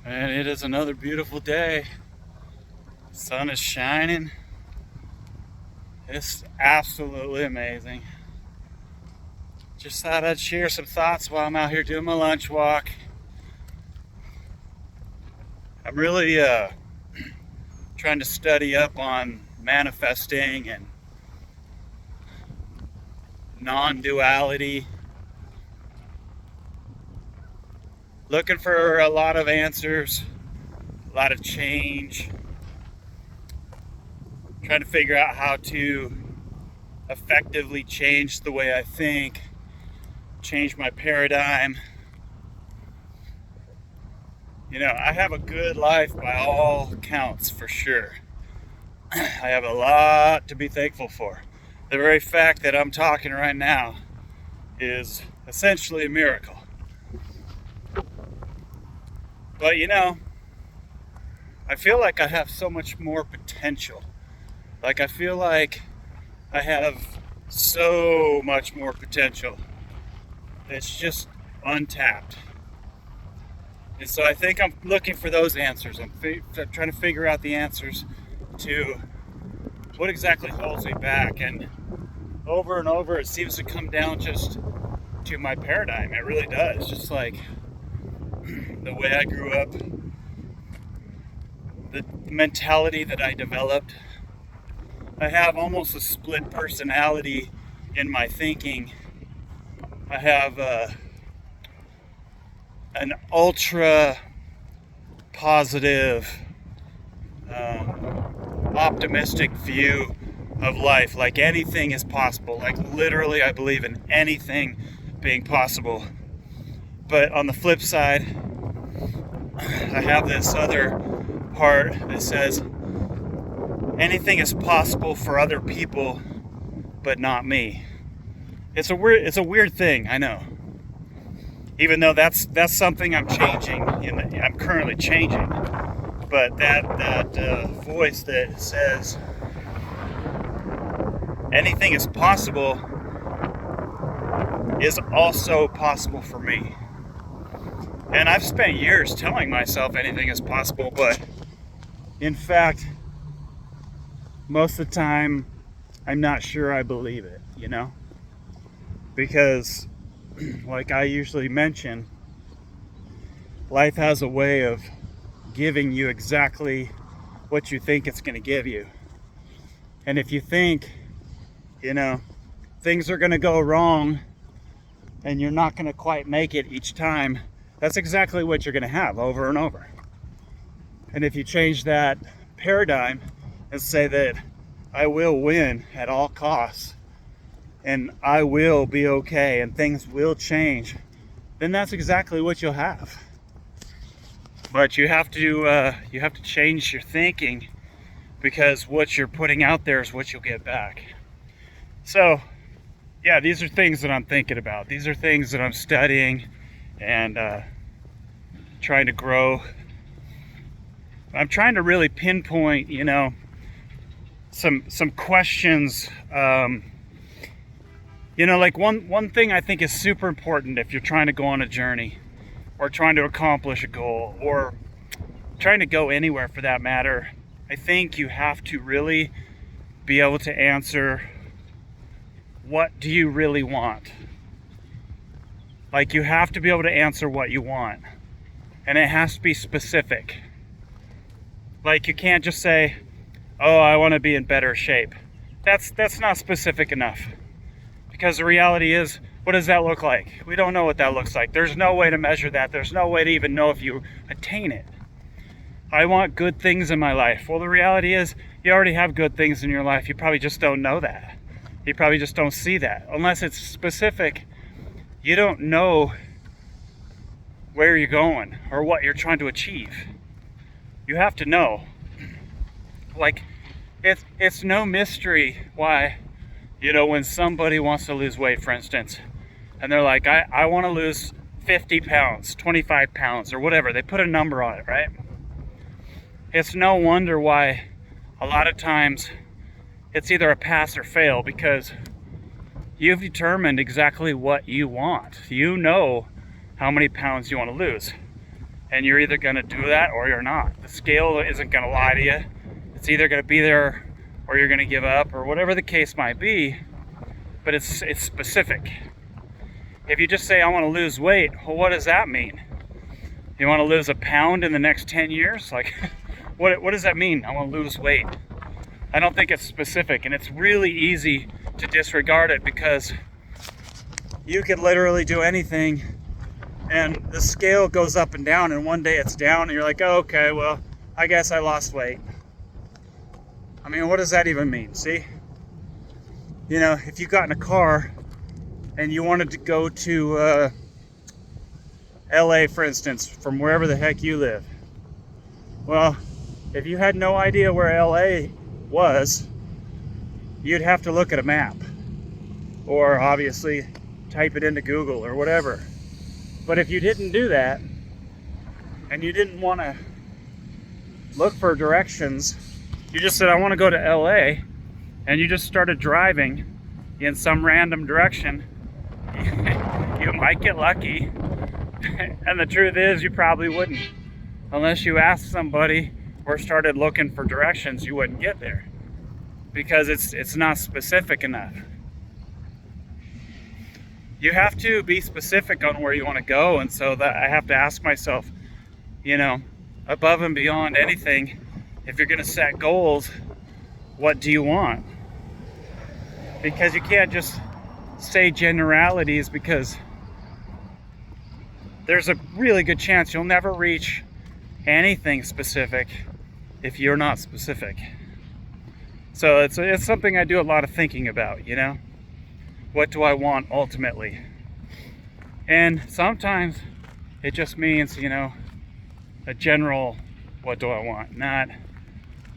And it is another beautiful day. The sun is shining. It's absolutely amazing. Just thought I'd share some thoughts while I'm out here doing my lunch walk. I'm really trying to study up on manifesting and non-duality. Looking for a lot of answers, a lot of change. Trying to figure out how to effectively change the way I think, change my paradigm. You know, I have a good life by all accounts, for sure. I have a lot to be thankful for. The very fact that I'm talking right now is essentially a miracle. But you know, I feel like I have so much more potential. Like, I feel like I have so much more potential. It's just untapped. And so I think I'm looking for those answers. I'm trying to figure out the answers to what exactly holds me back. And over and over, it seems to come down just to my paradigm. It really does. Just like the way I grew up, the mentality that I developed. I have almost a split personality in my thinking. I have an ultra positive, optimistic view of life. Like, anything is possible. Like, literally, I believe in anything being possible. But on the flip side, I have this other part that says anything is possible for other people, but not me. It's a weird thing, I know. Even though that's something I'm changing, I'm currently changing. But that voice that says anything is possible is also possible for me. And I've spent years telling myself anything is possible, but in fact, most of the time, I'm not sure I believe it, you know? Because, like I usually mention, life has a way of giving you exactly what you think it's going to give you. And if you think, you know, things are going to go wrong and you're not going to quite make it each time, that's exactly what you're going to have over and over. And if you change that paradigm and say that I will win at all costs and I will be okay and things will change, then that's exactly what you'll have. But you have to change your thinking, because what you're putting out there is what you'll get back. So yeah, these are things that I'm thinking about. These are things that I'm studying and trying to grow. I'm trying to really pinpoint, you know, some questions. You know, like one thing I think is super important if you're trying to go on a journey or trying to accomplish a goal or trying to go anywhere for that matter. I think you have to really be able to answer, what do you really want? Like, you have to be able to answer what you want, and it has to be specific. Like, you can't just say, oh, I want to be in better shape. That's not specific enough. Because the reality is, what does that look like? We don't know what that looks like. There's no way to measure that. There's no way to even know if you attain it. I want good things in my life. Well, the reality is, you already have good things in your life. You probably just don't know that. You probably just don't see that. Unless it's specific, you don't know where you're going or what you're trying to achieve. You have to know. Like, it's no mystery why, you know, when somebody wants to lose weight, for instance, and they're like, I want to lose 50 pounds, 25 pounds, or whatever. They put a number on it, right? It's no wonder why a lot of times it's either a pass or fail, because you've determined exactly what you want. You know how many pounds you want to lose. And you're either going to do that or you're not. The scale isn't going to lie to you. It's either going to be there or you're going to give up, or whatever the case might be. But it's specific. If you just say, I want to lose weight, well, what does that mean? You want to lose a pound in the next 10 years? Like, what does that mean? I want to lose weight. I don't think it's specific, and it's really easy to disregard it because you could literally do anything and the scale goes up and down, and one day it's down and you're like, oh, okay, well, I guess I lost weight. I mean, what does that even mean? See? You know, if you got in a car and you wanted to go to LA, for instance, from wherever the heck you live. Well, if you had no idea where LA was, you'd have to look at a map, or obviously type it into Google or whatever. But if you didn't do that, and you didn't want to look for directions, you just said, I want to go to LA, and you just started driving in some random direction, you might get lucky. And the truth is, you probably wouldn't. Unless you asked somebody or started looking for directions, you wouldn't get there. Because it's not specific enough. You have to be specific on where you want to go, and so that I have to ask myself, you know, above and beyond anything, if you're going to set goals, what do you want? Because you can't just say generalities, because there's a really good chance you'll never reach anything specific if you're not specific. So it's something I do a lot of thinking about, you know? What do I want ultimately? And sometimes it just means, you know, a general, what do I want?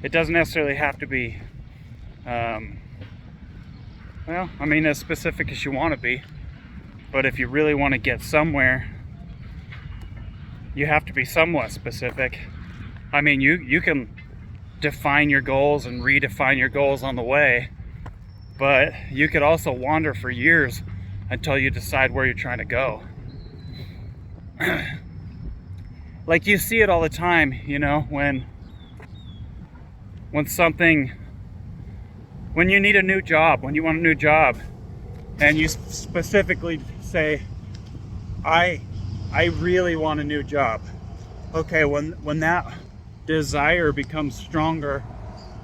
It doesn't necessarily have to be, well, I mean, as specific as you want to be. But if you really want to get somewhere, you have to be somewhat specific. I mean, you can define your goals and redefine your goals on the way, but you could also wander for years until you decide where you're trying to go. Like, you see it all the time, you know, when you need a new job, when you want a new job, and you specifically say, I really want a new job. Okay, when that desire becomes stronger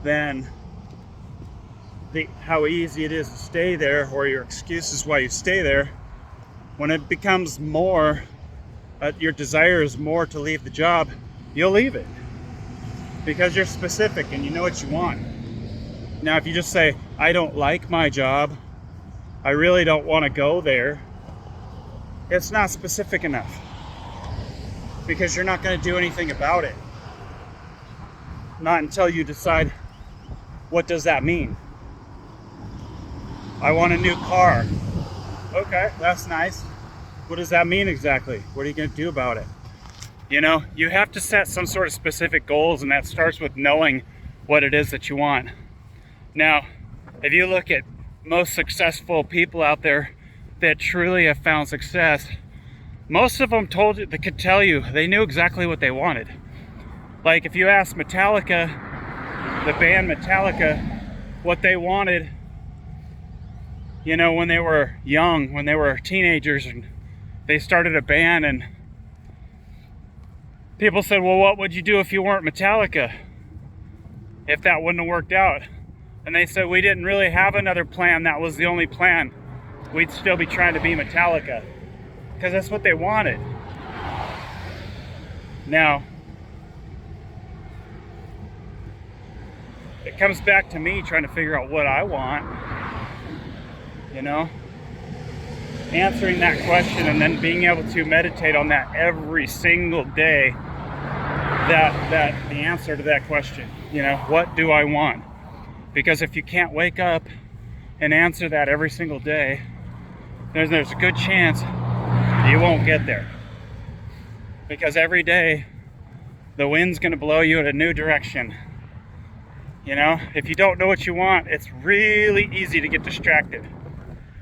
than how easy it is to stay there, or your excuses why you stay there, when it becomes more, your desire is more to leave the job, you'll leave it. Because you're specific and you know what you want. Now, if you just say, I don't like my job, I really don't want to go there, it's not specific enough. Because you're not going to do anything about it. Not until you decide, what does that mean? I want a new car. Okay, that's nice. What does that mean exactly? What are you going to do about it? You know, you have to set some sort of specific goals, and that starts with knowing what it is that you want. Now, if you look at most successful people out there that truly have found success, most of them they could tell you they knew exactly what they wanted. Like, if you ask Metallica, the band Metallica, what they wanted, you know, when they were young, when they were teenagers, and they started a band, and people said, well, what would you do if you weren't Metallica? If that wouldn't have worked out? And they said, we didn't really have another plan. That was the only plan. We'd still be trying to be Metallica. Because that's what they wanted. Now, it comes back to me trying to figure out what I want. You know? Answering that question and then being able to meditate on that every single day. That the answer to that question. You know, what do I want? Because if you can't wake up and answer that every single day, there's a good chance you won't get there. Because every day the wind's going to blow you in a new direction. You know, if you don't know what you want, it's really easy to get distracted.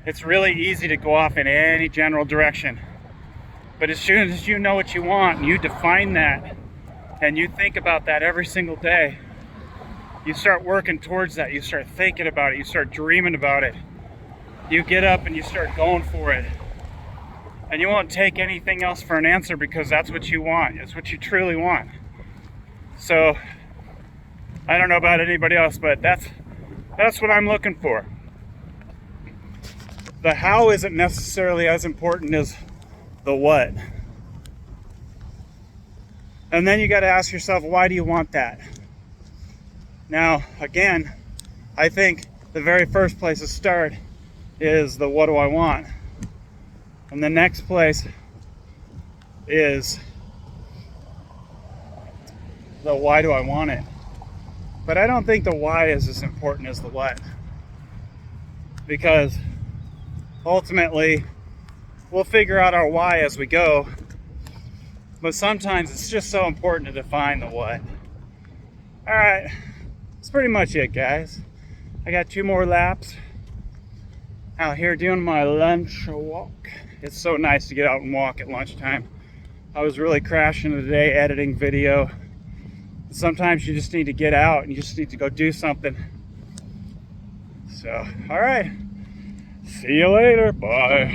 It's really easy to go off in any general direction. But as soon as you know what you want and you define that and you think about that every single day, you start working towards that. You start thinking about it. You start dreaming about it. You get up and you start going for it. And you won't take anything else for an answer because that's what you want. It's what you truly want. So, I don't know about anybody else, but that's what I'm looking for. The how isn't necessarily as important as the what. And then you got to ask yourself, why do you want that? Now, again, I think the very first place to start is the what do I want? And the next place is the why do I want it? But I don't think the why is as important as the what. Because ultimately, we'll figure out our why as we go. But sometimes it's just so important to define the what. All right, that's pretty much it, guys. I got 2 more laps out here doing my lunch walk. It's so nice to get out and walk at lunchtime. I was really crashing today editing video. Sometimes you just need to get out and you just need to go do something. So, all right. See you later. Bye.